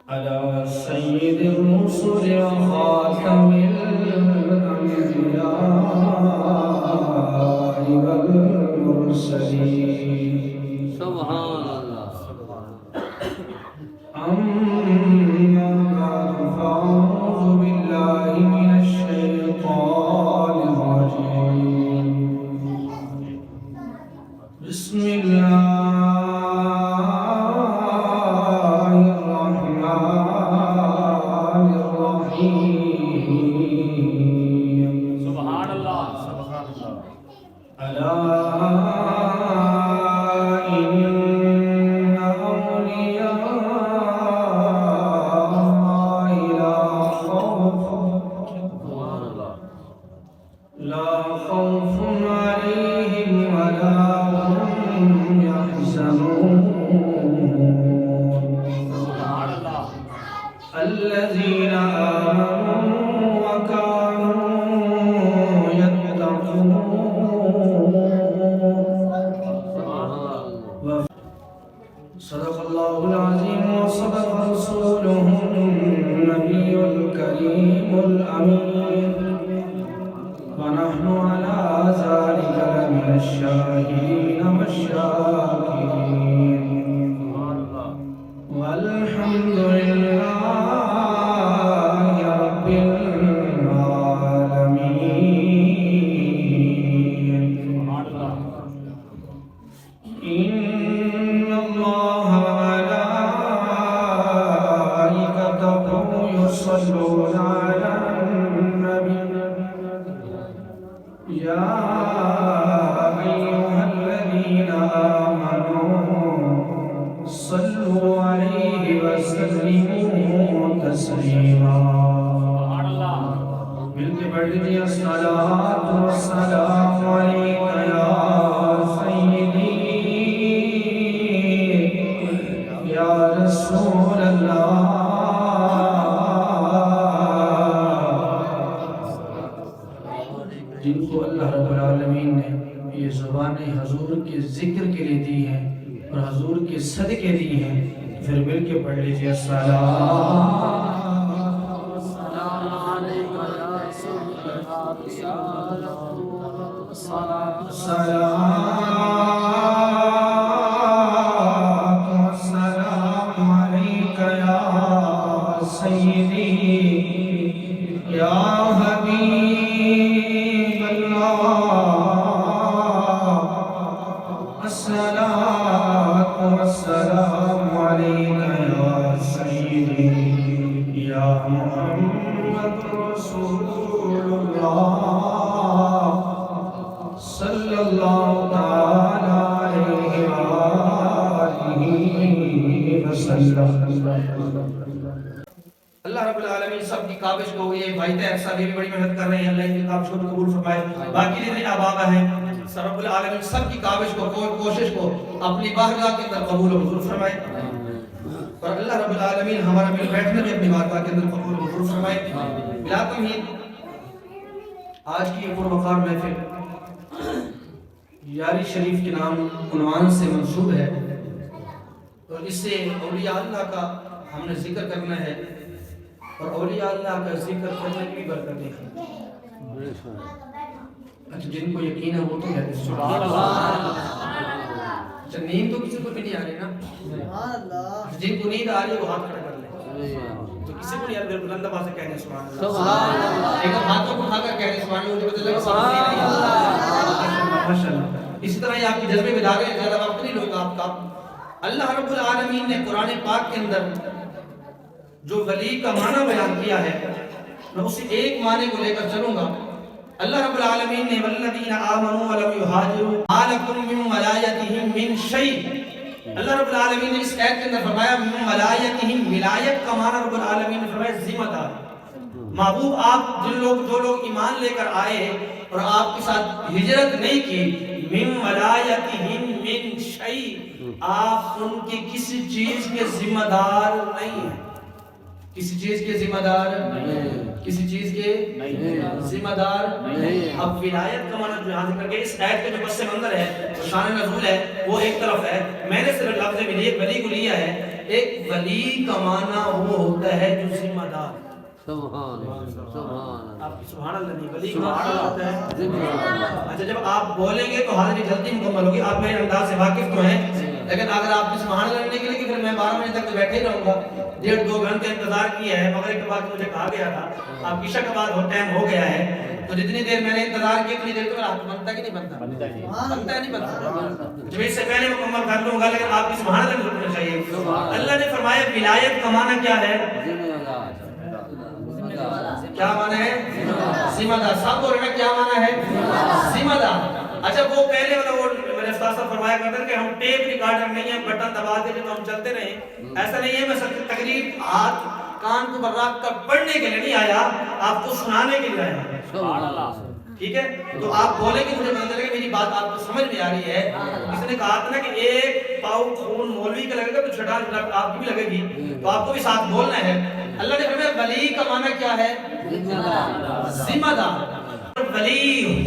على سيد الرسل وخاتم الأنبياء والمرسلين. سبحان اللہ. أما بعد فأعوذ بالله من الشيطان الرجيم. بسم الله الرحمن الرحيم. سبحان اللہ. ألا إن أولياء الله لا خوف عليهم ولا هم يحزنون. الذين آمنوا وكانوا يتقون. صدق الله العظيم وصدق رسوله النبي الكريم الأمين، ونحن على ذلك لمن الشاهدين والشاكرين، والحمد لله رب العالمين. إن الله وملائكته يصلون على النبي يا أيها الذين آمنوا صلوا عليه وسلموا تسليما. مل کے پڑھ لیجیے الصلاۃ والسلام علیک یا سیدی یا رسول اللہ. جن کو اللہ رب العالمین نے یہ زبانیں حضور کے ذکر کے لیے دی ہیں اور حضور کے صدقے دی ہیں، پھر مل کے پڑھ لیجیے الصلاۃ والسلام عليك يا سيدي يا حبيب الله. الصلاة والسلام عليك يا سيدي يا محمد رسول الله صلى الله تعالى عليه وآله وسلم. اللہ رب العالمین سب کی کاوش کو، یہ بھائی طاہر صاحب بھی بڑی محنت کر رہے ہیں، اللہ ان کی کاوش کو قبول فرمائے. باقی جتنے احباب ہیں رب العالمین سب کی کاوش کو، کوشش کو اپنی بارگاہ کے اندر قبول و منظور فرمائے، اور اللہ رب العالمین ہمارا مل بیٹھنے میں اپنی بارگاہ کے اندر قبول و منظور فرمائے. بلا تمہید آج کی یہ پروقار محفل یاری شریف کے نام عنوان سے منسوب ہے، اور اس سے اولیاء اللہ کا ہم نے ذکر کرنا ہے، اور اولیاء اللہ کا ذکر کرنے کی بھی برکتیں ہیں. اچھا جن کو یقین ہے وہ تو ہے سبحان اللہ. اچھا نیند تو کسی کو بھی نہیں آ رہی نا؟ سبحان اللہ. جن کو نیند آ رہی ہے وہ ہاتھ کھڑا کر لیں. تو کسی کو نہیں آ رہی بلند آواز سے کہہ دیں سبحان اللہ. سبحان اللہ. ایک ہاتھوں کو اٹھا کر کہہ دیں سبحان اللہ. مجھے پتہ لگا سبحان اللہ. ماشاءاللہ. اسی طرح یہ آپ کی جذبے میں داغے زیادہ وقت نہیں لوگا آپ کا. اللہ رب العالمین نے قرآن پاک کے اندر جو ولی کا معنی بیان کیا ہے، میں اسی ایک معنی کو لے کر چلوں گا. اللہ رب العالمین نے والذین آمنوا ولم یہاجروا ما لکم من ولایتہم من شیء. اللہ رب العالمین نے اس آیت کے اندر فرمایا من ولایتہم، ولایت کا معنی رب العالمین نے فرمایا ذمہ دار. محبوب آپ جو لوگ ایمان لے کر آئے اور آپ کے ساتھ ہجرت نہیں کی، من ولایتہم من شیء، آپ ان کی کسی چیز کے ذمہ دار نہیں ہیں. کسی چیز کے ذمہ دار نہیں، کسی چیز کے ذمہ دار نہیں۔ اب ولایت کا معنی جو یہاں ذکر کے اس آیت کے جو پس منظر ہے، شان نزول ہے، وہ ایک طرف ہے۔ میں نے صرف لفظ ولی کو لیا ہے، ایک ولی کا معنی وہ ہوتا ہے جو ذمہ دار. آپ سبحان اللہ نہیں، ولی کا معنی ہوتا ہے. اچھا جب آپ بولیں گے تو حاضری جلدی مکمل ہوگی. آپ میرے انداز سے واقف تو ہیں، لیکن اگر آپ کی سبحان اللہ نہیں نکلے گی پھر میں 12 بجے تک بیٹھے رہوں گا. 1.5-2 گھنٹے انتظار کیا ہے. مغرب کے بعد مجھے کہا گیا تھا آپ عشاء کے بعد ٹائم ہو گیا ہے، تو جتنی دیر میں نے انتظار کیا اتنی دیر تو میرا حق بنتا کہ نہیں بنتا؟ بنتا ہے نہیں بنتا؟ جب اس سے پہلے مکمل کر لوں گا، لیکن آپ کی سبحان اللہ رکنا چاہیے. اللہ نے فرمایا ولایت کا معنی کیا ہے؟ کیا معنی ہے؟ ذمہ دار. سب بول رہے ہیں کیا معنی ہے؟ ذمہ دار. اچھا وہ پہلے والا وہ میرے استاد صاحب فرمایا کرتے ہیں کہ ہم ٹیپ ریکارڈر نہیں ہیں بٹن دبا دیں تو ہم چلتے رہیں. ایسا نہیں ہے. میں سب تقریر ہاتھ کان کو برق کر پڑھنے کے لیے نہیں آیا، آپ کو سنانے کے لیے آیا. ٹھیک ہے؟ تو آپ بولیں گے مجھے پتہ چلے گا میری بات آپ کو سمجھ میں آ رہی ہے. کسی نے کہا تھا نا کہ ایک پاؤ خون مولوی کا لگے گا تو چھٹا آپ کی بھی لگے گی، تو آپ کو بھی ساتھ بولنا ہے. اللہ نے فرمایا ولی کا معنی کیا ہے؟ ذمہ دار. ولی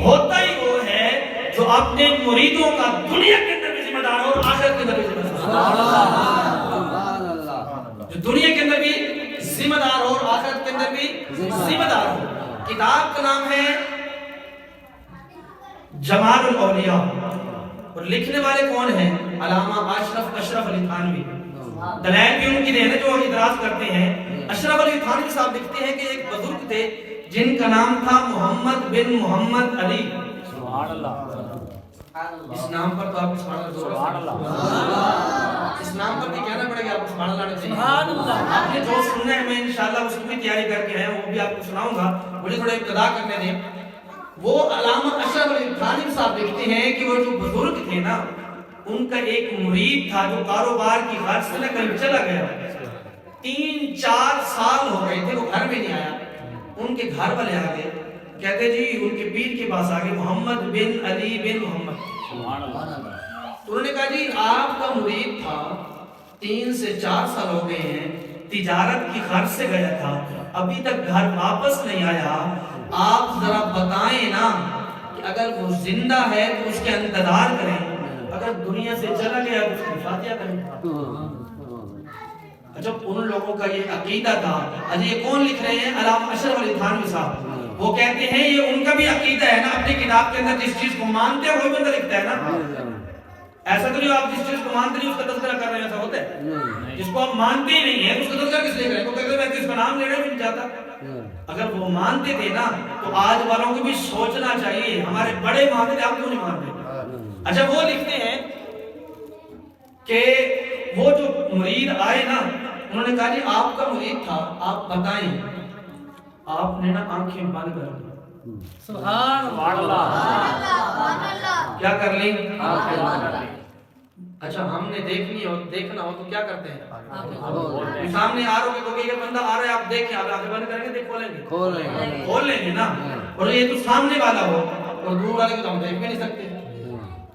ہوتا ہی وہ ہے جو اپنے مریدوں کا دنیا کے اندر بھی ذمہ دار ہو اور آخرت کے اندر بھی ذمہ دار ہو. جو دنیا کے اندر بھی ذمہ دار ہو اور آخرت کے اندر بھی ذمہ دار ہو. کتاب کا نام ہے جمال الاولیاء اور لکھنے والے کون ہیں؟ علامہ اشرف علی تھانوی. دلائل بھی ان کی دین ہے جو اعتراض کرتے ہیں. اشرف علی تھانوی صاحب لکھتے ہیں کہ ایک بزرگ تھے جن کا نام تھا محمد بن محمد علی. سبحان اللہ. اس نام پر تو آپ سبحان اللہ، اس نام پر بھی کہنا پڑے گا آپ سبحان اللہ. سبحان اللہ. آپ نے جو سننا ہے میں انشاءاللہ اس کی بھی تیاری کر کے آیا ہوں، وہ بھی آپ کو سناؤں گا. مجھے تھوڑا ابتدا کرنے دیں. وہ علامہ اشرف علی تھانوی صاحب لکھتے ہیں کہ وہ جو بزرگ تھے نا ان کا ایک مرید تھا جو کاروبار کی غرض سے کہیں چلا گیا. 3-4 سال ہو گئے تھے وہ گھر میں نہیں آیا. ان کے گھر والے آ گئے، کہتے جی ان کے پیر کے پاس آگے محمد بن علی بن محمد. تو انہوں نے کہا جی آپ کا مرید تھا 3 سے 4 سال ہو گئے ہیں، تجارت کی غرض سے گیا تھا، ابھی تک گھر واپس نہیں آیا. آپ ذرا بتائیں نا کہ اگر وہ زندہ ہے تو اس کے انتظار کریں، اگر دنیا سے چلا گیا تو اس کی فاتحہ کریں. اچھا ان لوگوں کا یہ عقیدہ تھا. اجی یہ کون لکھ رہے ہیں؟ علامہ اشرف علی تھانوی صاحب. وہ کہتے ہیں یہ ان کا بھی عقیدہ ہے نا. اپنی کتاب کے اندر جس چیز کو مانتے ہیں وہی بندہ لکھتا ہے نا. ایسا تو نہیں آپ جس چیز کو مانتے نہیں اس کا تذکرہ کر رہے ہیں، ایسا ہوتا ہے؟ جس کو آپ مانتے ہی نہیں ہیں اس کا تذکرہ کس لکھ رہے ہیں؟ تو کہتے ہیں میں کس کا نام لینا بھی نہیں چاہتا. اگر وہ مانتے تھے نا تو آج والوں کو بھی سوچنا چاہیے ہمارے بڑے مانتے تھے، آپ کیوں نہیں مانتے؟ اچھا وہ لکھتے ہیں کہ وہ جو مرید آئے نا انہوں نے کہا جی آپ کا مرید تھا، آپ بتائیں. آپ نے نا آنکھیں بند کر لی. سبحان اللہ. کیا کر لی؟ اچھا ہم نے دیکھنی ہو دیکھنا ہو تو کیا کرتے ہیں؟ سامنے آ رہے ہو کہ یہ بندہ آ رہا ہے آپ دیکھیں، آپ آنکھیں بند کریں گے دیکھ کھول لیں گے نا. اور یہ تو سامنے والا ہو اور دور والے کو تو ہم دیکھ بھی نہیں سکتے.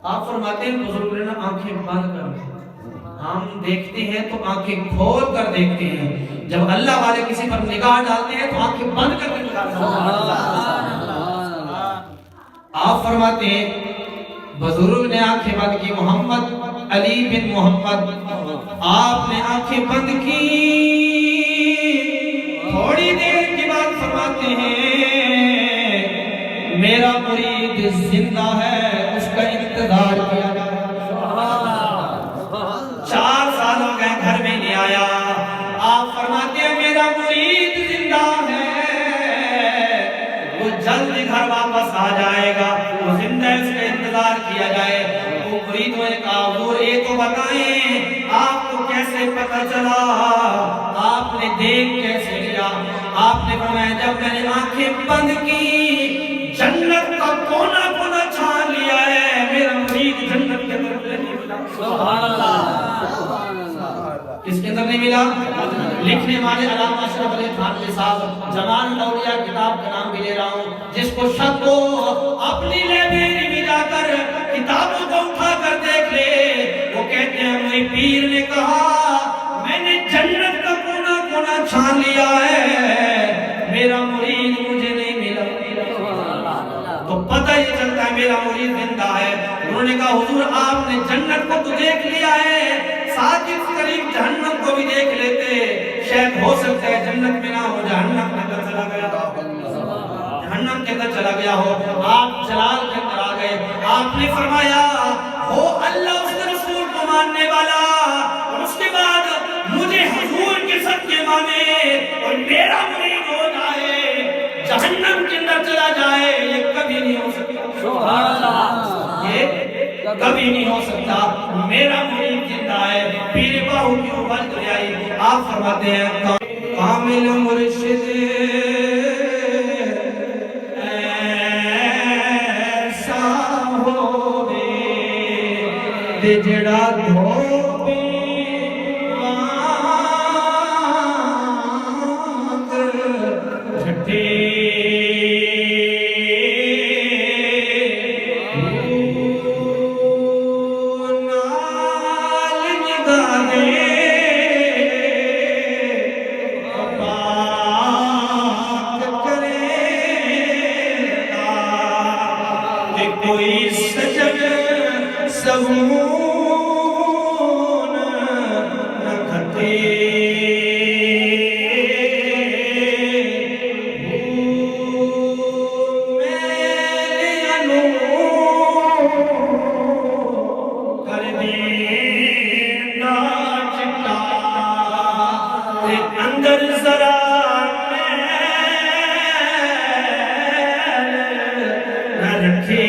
آپ فرماتے ہیں بزرگ نے نا آنکھیں بند کر لی. ہم دیکھتے ہیں تو آنکھیں کھول کر دیکھتے ہیں، جب اللہ والے کسی پر نگاہ ڈالتے ہیں تو آنکھیں بند کر کے نکالتے ہیں. آپ فرماتے ہیں بزرگ نے آنکھیں بند کی، محمد علی بن محمد آپ نے آنکھیں بند کی. تھوڑی دیر کے بعد فرماتے ہیں میرا مرید زندہ ہے، اس کا انتظار کیا. 4 سال ہو گئے گھر میں نہیں آیا. آپ فرماتے ہیں میرا مرید زندہ ہے، وہ جلد گھر واپس آ جائے گا، وہ زندہ ہے، اس کا انتظار کیا جائے. وہ مریدوں نے کہا حضور یہ تو بتائیں آپ کو کیسے پتہ چلا، آپ نے دیکھ کیسے لیا؟ آپ نے فرمایا جب میں نے آنکھیں بند کی جنت کا کونا کونا چھان لیا ہے، میرا مرید جنت کے اندر نہیں ملا. سبحان اللہ. کس کے اندر نہیں ملا؟ لکھنے والے علامہ اشرف علی تھانوی صاحب. جمال الاولیاء کتاب کا نام بھی لے رہا ہوں. جس کو شک ہو اپنی لائبریری میں جا کر کتابوں کو اٹھا کر دیکھ لے. وہ کہتے ہیں میرے پیر نے کہا میں نے جنت کا کونا کونا چھان لیا ہے، میرا مرید مجھے نہیں ملا. تو پتہ یہ چلتا ہے میرا مرید زندہ ہے. انہوں نے کہا حضور آپ نے جنت کو تو دیکھ لیا ہے، ساتھ ہی قریب جہنم کو بھی شاید ہو سکتا ہے جنت میں نہ ہو، جہنم کے اندر چلا گیا ہو، جہنم کے اندر چلا گیا ہو، آپ جلال کے اندر آ گئے، آپ نے فرمایا ہو اللہ اس کے رسول کو ماننے والا اور اس کے بعد مجھے حضور کے صدقے مانے اور میرا مرید ہو جائے، جہنم کے اندر چلا جائے، یہ کبھی نہیں ہو سکتا، سبحان اللہ، یہ کبھی نہیں ہو سکتا، میرا مرید زندہ ہے۔ پیر باہو کی عبادت لے آئی، آپ فرماتے ہیں کامل مرشد ایسا ہوے تے جڑا دھوبی وانگ جھٹے کوئی سجن سبون نہ کھتے میرے انو کر دینا چٹا تے اندر ذرا نہ رکھے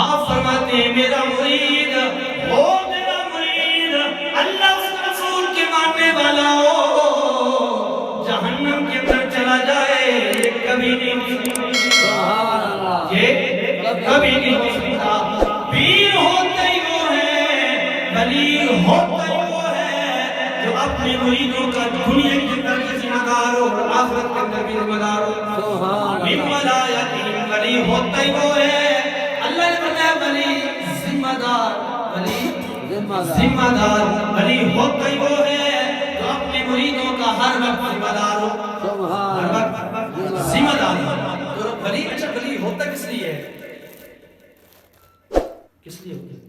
آپ فرماتے ہیں میرا مرید ہو، میرا مرید اللہ اس رسول کے ماننے والا ہو، جہنم کے اندر چلا جائے، یہ کبھی نہیں ہو سکتا، یہ کبھی نہیں ہو سکتا۔ پیر ہوتا ہی وہ ہے، ولی ہوتا ہی وہ ہے جو اپنے مریدوں کا دنیا کے اندر بھی ذمہ دار ہو اور آخرت کے اندر بھی ذمہ دار ہو۔ من ولایتہ ولی ہوتا ہی وہ ہے، اللہ نے بتایا ولی ذمہ دار، ولی ذمہ دار، ولی ہوتا ہی وہ ہے جو اپنے مریدوں کا ہر وقت ذمہ دار ہو، ہر وقت ذمہ دار ہو۔ تو ولی اچھا ولی ہوتا کس لیے ہے؟ کس لیے ہوتا ہے؟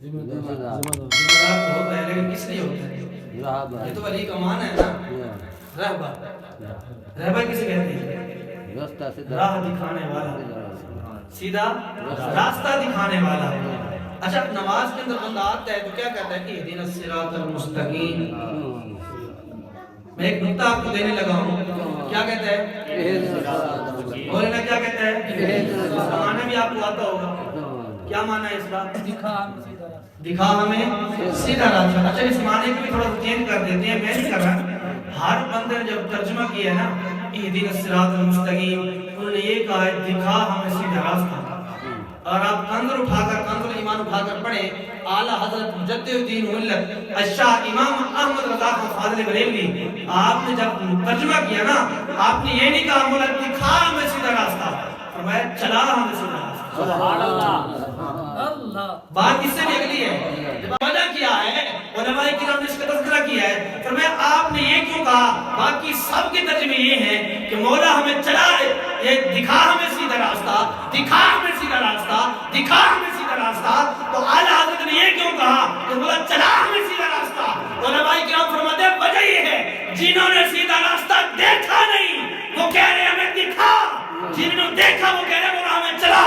ذمہ دار تو ہوتا ہے لیکن کس لیے ہوتا ہے؟ یہ تو ولی کا معنی ہے نا، رہبر، رہبر کسے کہتے ہیں؟ راہ دکھانے والا، سیدھا راستہ دکھانے والا۔ اچھا نماز کے اندر بندہ آتا ہے تو کیا کہتا ہے کہ اہدنا الصراط المستقیم؟ میں ایک نکتہ آپ کو دینے لگا ہوں، کیا کہتا ہے؟ مولانا کیا کہتا ہے؟ اس کا معنی بھی آپ کو آتا ہوگا، کیا معنی ہے اس کا؟ دکھا ہمیں سیدھا راستہ۔ اچھا اس معنی کو بھی تھوڑا چینج کر دیتے ہیں، میں نہیں کر رہا، ہر بندے نے جب ترجمہ کیا نا اہدنا الصراط المستقیم، انہوں نے یہ کہا ہے دکھا ہمیں سیدھا راستہ۔ اور آپ کنز ایمان اٹھا کر پڑھیں، اعلیٰ حضرت مجدد الدین ملت الشاہ امام احمد رضا خان فاضل بریلوی، آپ نے جب ترجمہ کیا نا، آپ نے یہ نہیں کہا مولا دکھا ہمیں سیدھا راستہ، فرمایا چلا ہمیں سیدھا راستہ۔ سبحان اللہ، بات اس سے بھی اگلی ہے، جب وجہ کیا ہے علماء کرام نے اس کا تذکرہ کیا ہے، فرمایا آپ نے یہ کیوں کہا؟ باقی سب کے ترجمے یہ ہیں کہ مولا ہمیں چلا، یہ دکھا ہمیں سیدھا راستہ، دکھا ہمیں سیدھا راستہ، دکھا ہمیں سیدھا راستہ، تو اعلیٰ حضرت نے یہ کیوں کہا کہ مولا چلا ہمیں سیدھا راستہ؟ علماء کرام فرماتے ہیں وجہ یہ ہے جنہوں نے سیدھا راستہ دیکھا نہیں وہ کہہ رہے ہمیں دکھا، جنہوں نے دیکھا وہ کہہ رہے مولا ہمیں چلا۔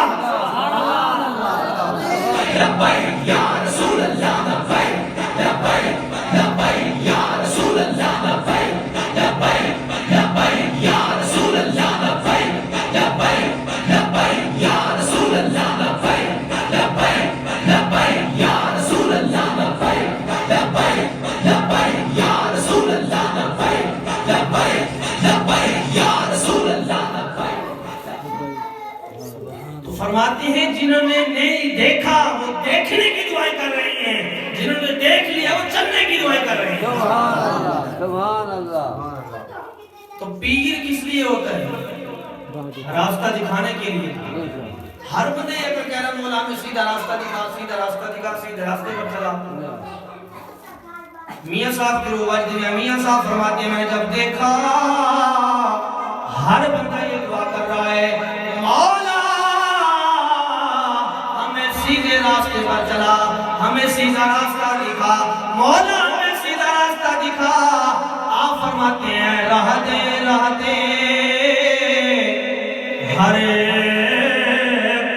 لبیک یا رسول اللہ، لبیک لبیک لبیک یا رسول اللہ، لبیک لبیک لبیک یا رسول اللہ، لبیک لبیک لبیک یا رسول اللہ، لبیک لبیک لبیک یا رسول اللہ، لبیک لبیک لبیک یا رسول اللہ، لبیک لبیک لبیک یا رسول اللہ، لبیک۔ تو فرماتے ہیں جنہوں نے نہیں دیکھا وہ دیکھنے کی دعائیں کر رہے ہیں، جنہوں نے دیکھ لیا وہ چلنے کی دعائیں کر رہے ہیں۔ سبحان اللہ۔ تو پیر کس لیے ہوتا ہے؟ راستہ دکھانے کے لیے۔ ہر بندے اگر کہہ رہا مولا میں سیدھا راستہ دکھا، سیدھا راستہ دکھا، سیدھے راستے پر چلا۔ میاں صاحب کی روایت میں میاں صاحب فرماتے ہیں میں نے جب دیکھا ہر بندہ یہ دعا کر رہا ہے مولا ہمیں سیدھے راستے پر چلا، ہمیں سیدھا راستہ دکھا، مولا ہمیں سیدھا راستہ دکھا۔ آپ فرماتے ہیں راہ دے ہر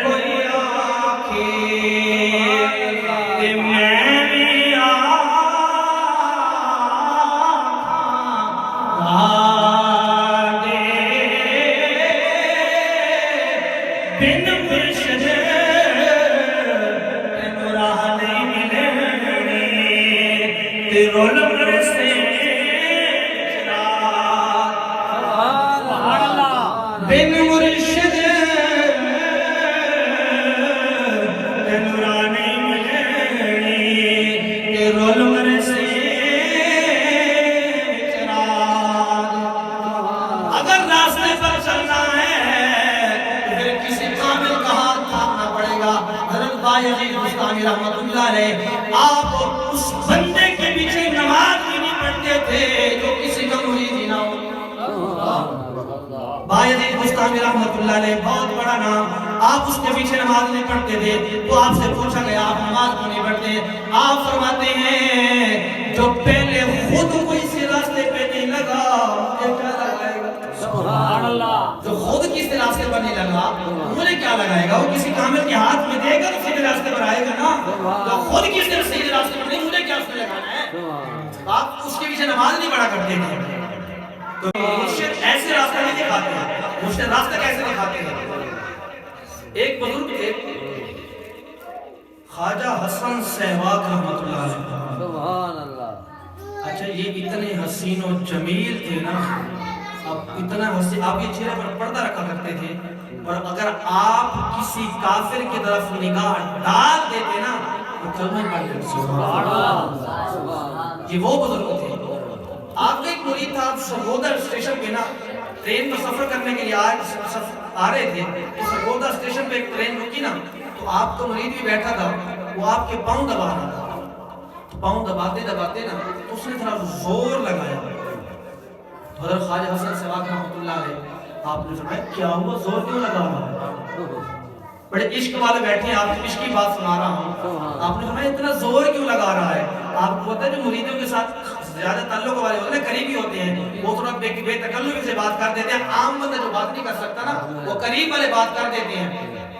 کوئی آنکھیں تے میں بھی راہ دے بن مرشد تینوں راہ نہیں ملنی تے رول مرسے بن مرشد تینوں راہ نہیں ملنی تے رول مرسے اگر راستے پر چلنا ہے تو پھر کسی کامل کا ہاتھ تھامنا پڑے گا۔ حضرت بایزید بستامی رحمت اللہ علیہ آپ اس بندے کے پیچھے نماز بھی نہیں پڑھتے تھے جو کسی کا مرید ہی نہ ہو۔ بایزید بستامی رحمت اللہ علیہ بہت بڑا نام، آپ اس کے پیچھے نماز نہیں پڑھتے تھے تو آپ سے پوچھا گیا آپ نماز کیوں نہیں پڑھتے؟ آپ فرماتے ہیں جو پہلے خود کوئی اسی راستے پہ نہیں لگا مجھے کیا لگائے گا؟ سبحان اللہ۔ جو خود کسی راستے پر نہیں لگا مجھے کیا لگائے گا؟ وہ کسی کامل کے ہاتھ میں دے گا تو سیدھے راستے پر آئے گا نا۔ جو خود کسی سیدھے راستے پر نہیں مجھے کیا اس میں لگانا ہے؟ آپ اس کے پیچھے نماز نہیں پڑھا کرتے تھے۔ تو مرشد ایسے راستہ نہیں دکھاتے ہیں، مرشد راستہ کیسے دکھاتے ہیں؟ ایک بزرگ تھے خواجہ حسن سہواگ رحمت اللہ علیہ۔ سبحان اللہ۔ اچھا یہ اتنے حسین و جمیل تھے نا، اب اتنا حسین، آپ یہ چہرے پر پردہ رکھا کرتے تھے اور اگر آپ کسی کافر کی طرف نگاہ ڈال دیتے نا تو کلمہ پڑھ لیتے۔ سبحان اللہ۔ یہ وہ بزرگ تھے۔ آپ کا ایک مرید تھا، آپ سرگودا اسٹیشن پہ نا ٹرین پر سفر کرنے کے لیے آ رہے تھے، تو سرگودا اسٹیشن پہ ایک ٹرین رکی نا تو آپ کا مرید بھی بیٹھا تھا، وہ آپ کے پاؤں دبا رہا تھا، پاؤں دباتے دباتے نا اس نے تھوڑا زور لگایا۔ حضرت خواجہ حسن سہواگ رحمۃ اللہ علیہ آپ نے فرمایا کیا ہوا زور کیوں لگا رہا ہے؟ بڑے عشق والے بیٹھے ہیں، آپ کی عشق کی بات سنا رہا ہوں۔ آپ نے فرمایا اتنا زور کیوں لگا رہا ہے؟ آپ کو پتہ ہے جو مریدوں کے ساتھ زیادہ تعلق والے ہوتے ہیں قریبی ہوتے ہیں وہ تھوڑا بے تکلف سے بات کر دیتے ہیں، عام بندہ جو بات نہیں کر سکتا نا وہ قریب والے بات کر دیتے ہیں،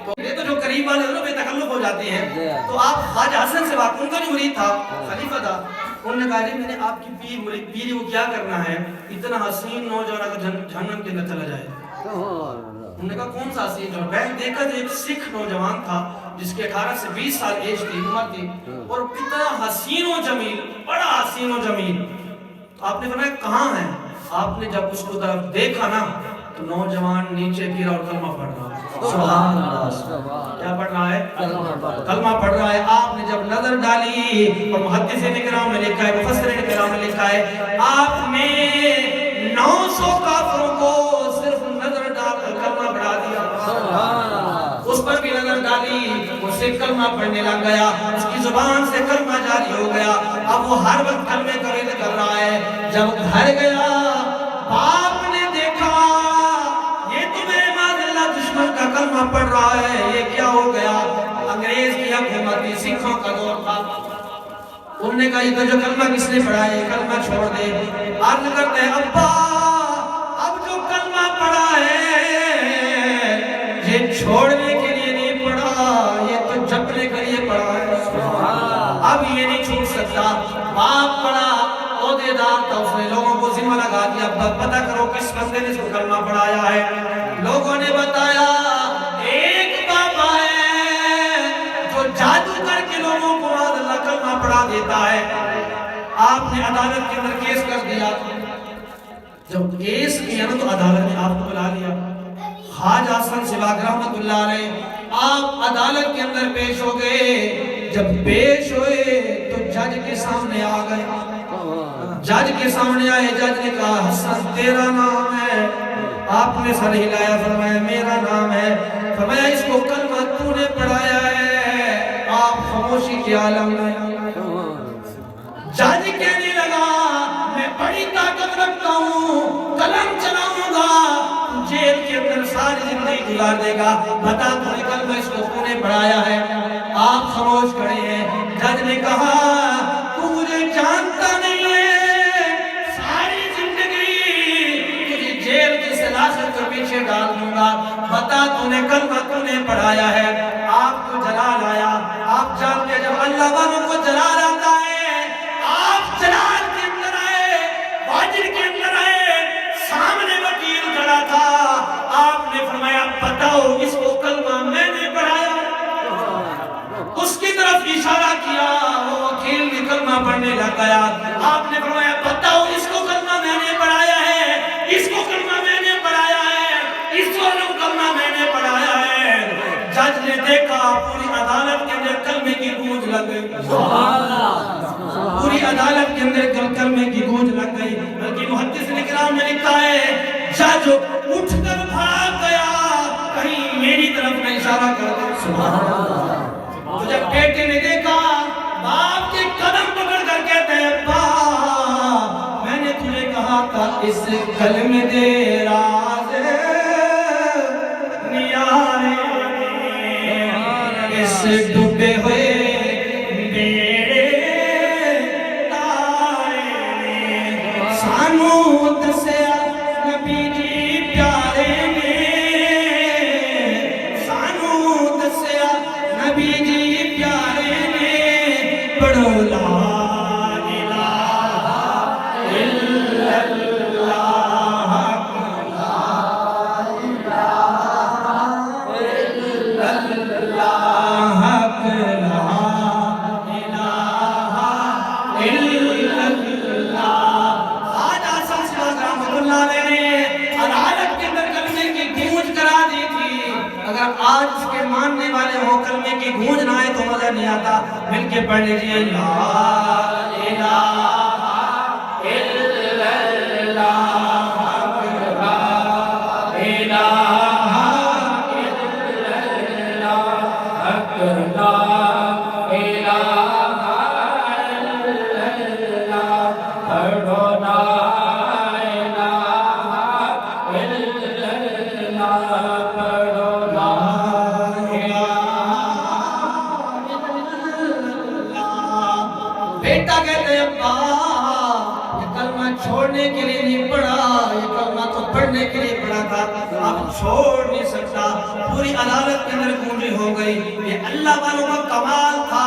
تو یہ تو جو قریب والے ہوتے ہیں بے تکلف ہو جاتے ہیں۔ تو آپ خواجہ حسن سے بات، ان کا جو مرید تھا خلیفہ تھا، انہوں نے کہا جی میں نے آپ کی پیر کو کیا کرنا ہے، اتنا حسین نوجوان اگر جہنم کے اندر چلا جائے۔ انہوں نے کہا کون سا حسین نوجوان؟ میں نے دیکھا جو ایک سکھ نوجوان تھا جس کے 18 سے 20 سال ایج تھی، عمر تھی، اور اتنا حسین و جمیل، بڑا حسین و جمیل۔ آپ نے فرمایا کہاں ہے؟ آپ نے جب اس کو طرف دیکھا نا تو نوجوان نیچے گرا اور کلمہ پڑھ رہا ہے۔ سبحان اللہ۔ کیا پڑھ رہا ہے؟ کلمہ پڑھ رہا ہے۔ آپ نے جب نظر ڈالی اور محدثین کرام میں لکھا ہے، مفسرین کرام میں لکھا ہے، آپ نے 900 کافروں کو صرف نظر ڈال کر کلمہ پڑھا دیا۔ سبحان اللہ۔ اس پر بھی نظر ڈالی، اسے کلمہ پڑھنے لگ گیا، اس کی زبان سے کلمہ جاری ہو گیا۔ اب وہ ہر وقت کلمے کا ورد کر رہا ہے۔ جب گھر گیا باپ نے دیکھا یہ تو میرے معاذ دشمن کا کلمہ پڑھ رہا ہے، یہ کیا ہو گیا؟ انگریز کی حکومت تھی، سکھوں کا دور تھا۔ انہوں نے کہا یہ تو جو کلمہ کس نے پڑھا ہے کلمہ چھوڑ دے۔ عرض کرتے ہیں ابا اب جو کلمہ پڑھا ہے یہ چھوڑنے کے لیے نہیں پڑھا، یہ تو جپنے کے لیے پڑھا ہے۔ اب یہ نہیں چھوڑ سکتا۔ باپ پڑھا، عہدے دار تھا، اس نے لوگوں کو ذمہ لگا دیا اب پتہ کرو کس بندے نے اس کو کلمہ پڑھایا ہے۔ لوگوں نے بتایا ایک بابا ہے جو جادو کر کے لوگوں کو اللہ کلمہ پڑھا دیتا ہے۔ آپ نے عدالت کے اندر کیس کر دیا۔ جب کیس کیا نا تو عدالت نے آپ کو بلا لیا۔ خواجہ حسن سہواگ رحمت اللہ علیہ آپ عدالت کے اندر پیش ہو گئے. جب پیش ہوئے تو جج کے سامنے آ گئے. جج کے سامنے آئے. جج نے کہا حسن تیرا نام ہے؟ آپ نے سر ہلایا. فرمایا میرا نام ہے. فرمایا اس کو کلمہ تو نے پڑھایا ہے؟ آپ خاموشی کے عالم میں. جج کہنے لگا میں بڑی طاقت رکھتا ہوں, قلم چلاؤں گا, جیل کے اندر ساری زندگی گزار دے گا, بتا تو نے کلمہ اس کو تو نے پڑھایا ہے؟ آپ خاموش کھڑے ہیں. جج نے کہا تو مجھے جانتا نہیں ہے, ساری زندگی تجھے جیل کی سلاخت کے پیچھے ڈال دوں گا, بتا تو نے کلمہ تو نے پڑھایا ہے؟ آپ کو جلال آیا. آپ جانتے ہیں جب اللہ والوں کو جلال آتا ہے, آپ جلال کے اندر آئے, واجر کے اندر آئے, سامنے وکیل کھڑا تھا. آپ نے فرمایا بتاؤ اس کو کلمہ میں نے پڑھایا؟ اس کی طرف اشارہ کیا, وہ وکیل نے کلمہ پڑھنے لگ گیا. آپ نے فرمایا بتاؤ اس کو کلمہ میں نے پڑھایا ہے؟ اس کو کلمہ میں نے پڑھایا ہے؟ اس کو کلمہ میں نے پڑھایا ہے؟ جج نے دیکھا پوری عدالت کے اندر کلمے کی گونج لگ گئی. پوری عدالت کے اندر کلمے کی گونج لگ گئی. بلکہ محدث کرام نے لکھا ہے جج اٹھ کر بھاگ گیا, کہیں میری طرف میں اشارہ کر دے. تو جب بیٹے نے دیکھا, باپ کے قدم پکڑ کر کہتے ہیں باپ میں نے تجھے کہا تھا اس کلمے دے راز نیارے, اس ڈوبے ہوئے بیڑے تارے, سانو دسیا نبی جی پیارے نے, سانو دسیا نبی جی پیارے نے, پڑھو لا الہ الا اللہ, آج اس کے ماننے والے ہو کلمے کی گونج نہ آئے تو مزہ نہیں آتا. مل کے پڑھ لیجئے لا الہ الا اللہ, لا الہ الا اللہ, لا الہ الا اللہ, پڑھو لا الہ الا اللہ, پڑھو لا الہ الا اللہ. بیٹا کہتے ہیں ابا یہ کلمہ چھوڑنے کے لیے نہیں پڑھا, یہ کلمہ تو پڑھنے کے لیے پڑھا تھا, اب چھوڑ نہیں سکتا. پوری عدالت کے اندر گونج ہو گئی. یہ اللہ والوں کا کمال تھا.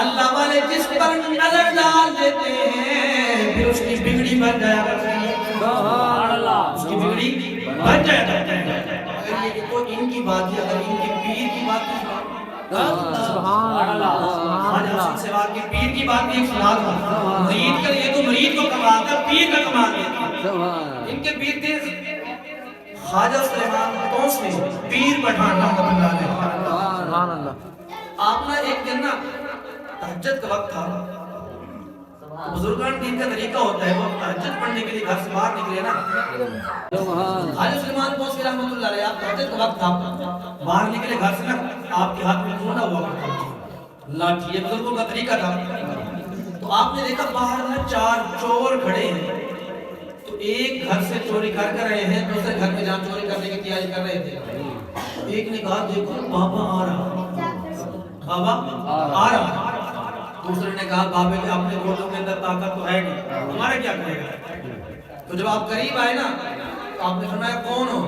اللہ والے جس پر نظر ڈال دیتے ہیں پھر اس کی بگڑی بن جایا کرتی ہے. اس کی بگڑی بن جایا کرتی ہے. اگر یہ تو ان کی بات ہے, اگر ان کے پیر کی بات ہے سبحان اللہ, خواجہ حسن سوار کے پیر کی بات بھی ایک سنا دوں. مرید کا یہ تو مرید کو کمال تھا, پیر کا کمال نہیں. ان کے پیر تھے خواجہ سلیمان توسوی, پیر پٹھان رحمۃ اللہ علیہ. آپ نے ایک دن نا تہجد کا وقت تھا, بزرگان دین کا طریقہ ہوتا ہے وہ تہجد پڑھنے کے لیے گھر سے باہر نکلے نا. خواجہ سلیمان توسوی رحمۃ اللہ علیہ, آپ تہجد کا وقت تھا, باہر نکلے گھر سے نا, آپ کے ہاتھ میں ڈھونڈا ہوا کرتا لاٹھی, یہ بزرگوں کا طریقہ تھا. تو آپ نے دیکھا باہر میں 4 چور کھڑے ہیں. تو ایک گھر سے چوری کر رہے ہیں, دوسرے گھر میں جہاں چوری کرنے کی تیاری کر رہے تھے. ایک نے کہا دیکھو بابا آ رہا, بابا آ رہا. دوسرے نے کہا بابے کے اپنے گھوڑوں کے اندر طاقت تو ہے نہیں, ہمارا کیا کرے گا. تو جب آپ قریب آئے نا تو آپ نے فرمایا کون ہو؟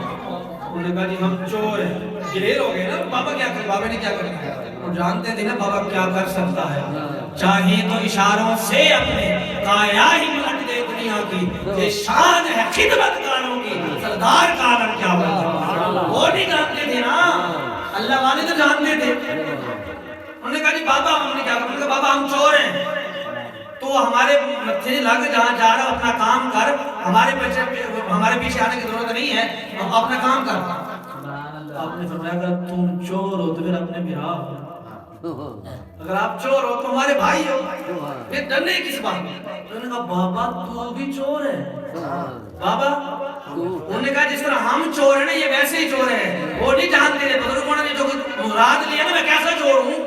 انہوں نے کہا جی ہم چور ہیں. دلیر ہو گئے نا, بابا کیا کرے, بابے نے کیا کرے, وہ جانتے تھے نا بابا کیا کر سکتا ہے. چاہیے تو اشاروں سے اپنے کایا ہی ملٹ دے دنیا کی, یہ شان ہے خدمت کاروں کی, سردار کا عالم کیا ہوتا. وہ نہیں جانتے تھے نا, اللہ والے تو جانتے تھے. انہوں نے کہا جی بابا ہم نے کیا کرا, انہوں نے کہا بابا ہم چور ہیں, تو ہمارے متھے لگ جہاں جا رہا اپنا کام کر, ہمارے پیچھے آنے کی ضرورت نہیں ہے, اپنا کام کر. آپ نے فرمایا اگر تم چور ہو تو پھر اپنے بھرا ہو، اگر آپ چور ہو تو ہمارے بھائی ہو، پھر ڈرنے کس بات میں؟ انہوں نے کہا بابا تو بھی چور ہے بابا، انہوں نے کہا جس طرح ہم چور ہیں نا یہ ویسے ہی چور ہیں، وہ نہیں جانتے ہیں بزرگوں نے جو مراد لیا نا میں کیسا چور ہوں،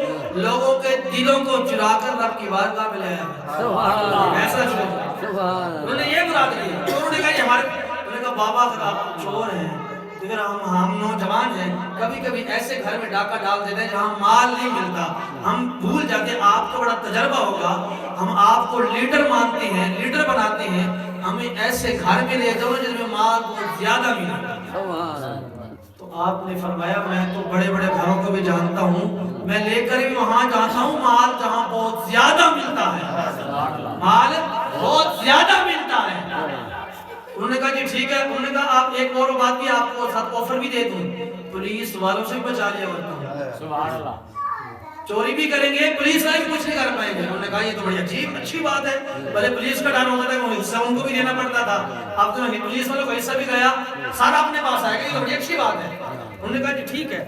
لوگوں کے دلوں کو چرا کر رب کی بارگاہ میں لے آیا، ایسا چور، انہوں نے یہ مراد لیا، انہوں نے کہا یہ ہمارے، انہوں نے کہا بابا اگر آپ چور ہیں اگر ہم نوجوان ہیں کبھی کبھی ایسے گھر میں ڈاکہ ڈال دیتے ہیں جہاں مال نہیں ملتا، ہم بھول جاتے ہیں، آپ کو بڑا تجربہ ہوگا، ہم آپ کو لیڈر مانتے ہیں، لیڈر بناتے ہیں، ہمیں ایسے گھر میں لے جاؤ جس میں مال بہت زیادہ ملتا۔ تو آپ نے فرمایا میں تو بڑے بڑے گھروں کو بھی جانتا ہوں، میں لے کر بھی وہاں جاتا ہوں مال جہاں بہت زیادہ ملتا ہے، مال بہت زیادہ ملتا ہے۔ انہوں نے کہا جی ٹھیک ہے، انہوں نے کہا آپ ایک اور بات بھی آپ کو ساتھ آفر بھی دے دوں، پولیس والوں سے بچا لیا ورنہ چوری بھی کریں گے پولیس والے بھی کچھ نہیں کر پائیں گے۔ انہوں نے کہا یہ تو بڑی عجیب اچھی بات ہے، بھلے پولیس کا ڈر ہوتا تھا وہ حصہ ان کو بھی دینا پڑتا تھا، اب تو پولیس والوں کو حصہ بھی گیا سارا اپنے پاس آئے گا، یہ تو بڑی اچھی بات ہے۔ انہوں نے کہا جی ٹھیک ہے،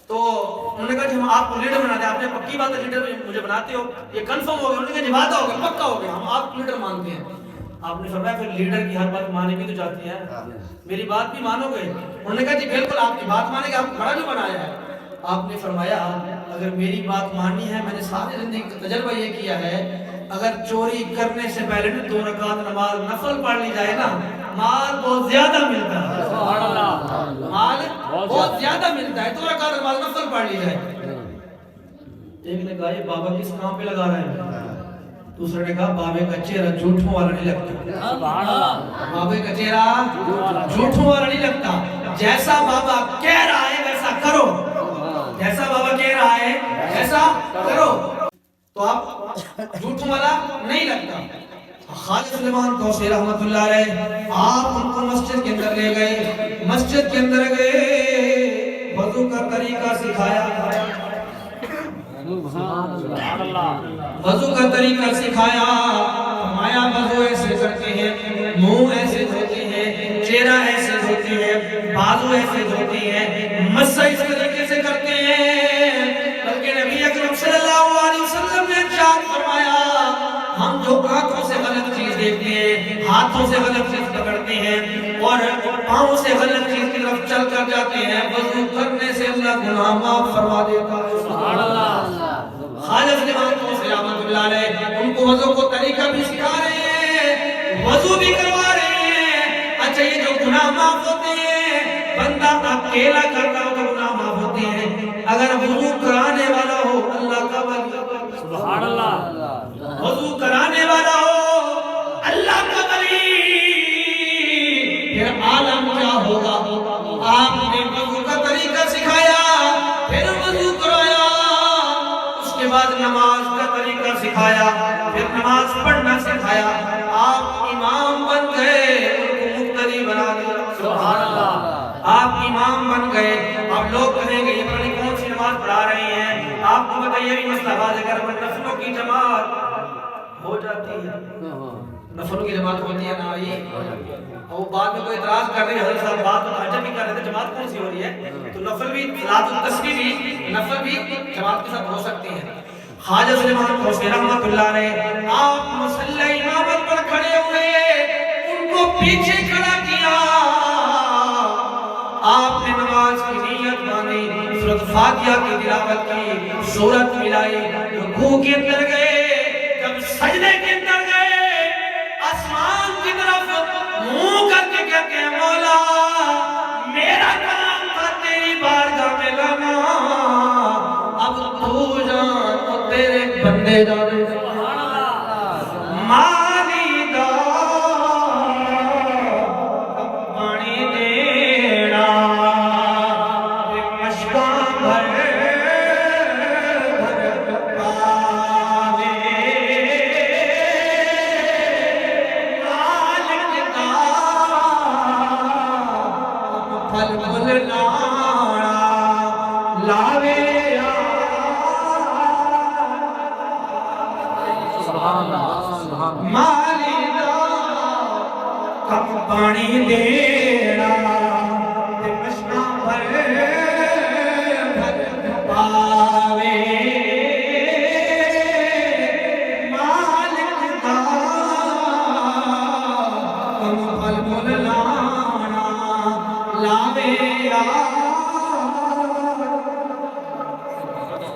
تو انہوں نے کہا جی ہم آپ کو لیڈر بناتے ہیں، آپ نے پکی بات ہے لیڈر مجھے بناتے ہو، یہ کنفرم ہو گیا، انہوں نے کہا جی وعدہ ہو گیا پکا ہو گیا، ہم آپ لیڈر مانتے ہیں۔ آپ نے فرمایا پھر لیڈر کی ہر بات مانے بھی تو جاتی ہے، میری بات بھی مانو گے؟ انہوں نے کہا جی بالکل آپ کی بات مانیں گے، آپ کو بڑا جو بنایا ہے۔ آپ نے فرمایا اگر میری بات ماننی ہے، میں نے ساری زندگی کا تجربہ یہ کیا ہے، اگر چوری کرنے سے پہلے 2 رکعت نماز نفل پڑھ لی جائے نا مال بہت زیادہ ملتا ہے، مال بہت زیادہ ملتا ہے، 2 رکعت نماز نفل پڑھ لی جائے۔ ایک نے کہا یہ بابا کس کام پہ لگا رہے ہیں؟ دوسرے نے کہا بابے کا چہرہ جھوٹوں والا نہیں لگتا، بابے کا چہرہ جھوٹوں والا نہیں لگتا، جیسا بابا کہہ رہا ہے ویسا کرو، جیسا بابا کہہ رہا ہے ایسا کرو، تو آپ جھوٹوں والا نہیں لگتا۔ خالد سلیمان توسی رحمت اللہ علیہ آپ ان کو مسجد کے اندر لے گئے، مسجد کے اندر گئے، وضو کا طریقہ سکھایا، وضو کا طریقہ سکھایا، فرمایا وضو ایسے کرتے ہیں، منہ ایسے دھوتے ہیں، چہرہ ایسے دھوتے ہیں، بازو ایسے دھوتے ہیں، مسح اس طریقے سے کرتے ہیں، بلکہ نبی اکرم صلی اللہ علیہ وسلم نے ارشاد فرمایا ہم جو آنکھوں سے غلط چیز دیکھتے ہیں، ہاتھوں سے غلط چیز پکڑتے ہیں اور پاؤں سے غلط چیز کی طرف چل کر جاتے ہیں، وضو کرنے سے اللہ گناہ معاف فرما دیتا ہے۔ سبحان اللہ۔ خالد سلیمان توسی رحمت اللہ علیہ ان کو وضو کو طریقہ بھی سکھا رہے ہیں، وضو بھی کروا رہے ہیں۔ اچھا یہ جو گناہ معاف ہوتے ہیں بندہ اکیلا کرتا ہو تو گناہ معاف ہوتے ہیں، اگر وضو کرانے والا ہو اللہ کا ولی، سبحان اللہ، وضو کرانے والا ہو اللہ کا ولی، پھر عالم کیا ہوگا؟ آپ نے وضو کا طریقہ سکھایا، پھر وضو کرایا، اس کے بعد نماز کا طریقہ سکھایا، پھر نماز پڑھنا سکھایا، آپ امام بن گئے، ان کو مقتدی بنا دیا، سبحان اللہ، آپ امام بن گئے۔ اب لوگ کہیں گے یہ پتہ نہیں کون سی نماز پڑھا رہے ہیں، آپ کو بتائیے بھی مسئلہ واضح کر نفلوں کی جماعت ہو جاتی ہے، نفلوں کی جماعت ہوتی ہے نا یہ، اور بعد میں کوئی اعتراض کر رہے ہیں حضرت صاحب بات تو تہجد بھی کر رہے تھے، جماعت کون سی ہو رہی ہے؟ تو نفل بھی صلاۃ التسبیح بھی نفل بھی جماعت کے ساتھ ہو سکتی ہیں۔ خالد سلیمان توسی رحمت اللہ علیہ آپ مصلی امامت پر کھڑے ہوئے، ان کو پیچھے کھڑا کیا، آپ نے نماز کی نیت باندھی، سورۃ فاتحہ کی تلاوت کی، سورت ملائی، رکوع کے اندر گئے، جب سجدے کے اندر گئے آسمان کی طرف منہ کر کے کہتے ہیں مولا میرا کلام تھا تیری بارگاہ میں لانا، اب تو جان تو تیرے بندے جانے، مالی دا پانی دینا مشکاں بھر پانے، مالک دا پھل پھل لانا لاوے مالی دا کم پانی دینا تے مشکاں بھر